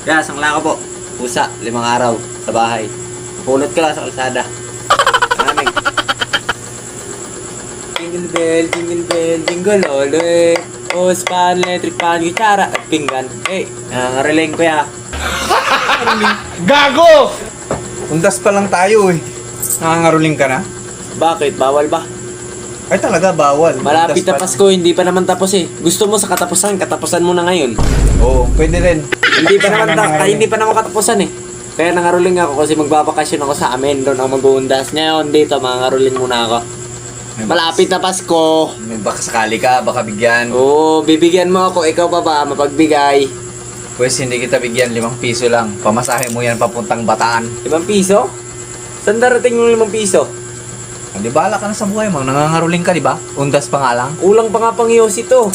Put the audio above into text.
Kaya, sangla ko po. Pusa, 5 araw sa bahay. Pulot ka lang sa kalsada. Maraming. Jingle bell, jingle all the way. Pan, electric pan, gitara at pinggan. Eh, nangangarilin ko ya. Gago! Undas pa lang tayo eh. Nangangaruling ka na? Bakit? Bawal ba? Ay talaga, bawal. Malapit Undas na pa Pasko, hindi pa naman tapos eh. Gusto mo sa katapusan mo na ngayon. lang. Oo, pwede rin. Hindi pa naman Nangangaruling. hindi pa naman katapusan eh. Kaya nangaruling ako kasi magbabakasyon ako sa amin. Doon ako mag-uundas. Ngayon dito, mangaruling muna ako. Malapit na Pasko. May baka sakali ka, baka bigyan. Oo, bibigyan mo ako. Ikaw pa ba? Mapagbigay. Pwes hindi kita bigyan, 5 piso lang. Pamasahe mo yan papuntang Bataan. 5 piso? Saan darating yung 5 piso? Hindi bala ka na sa buhay mo, nangangaruling ka, di ba? Undas pa nga lang. Kulang pa nga pang iyos ito.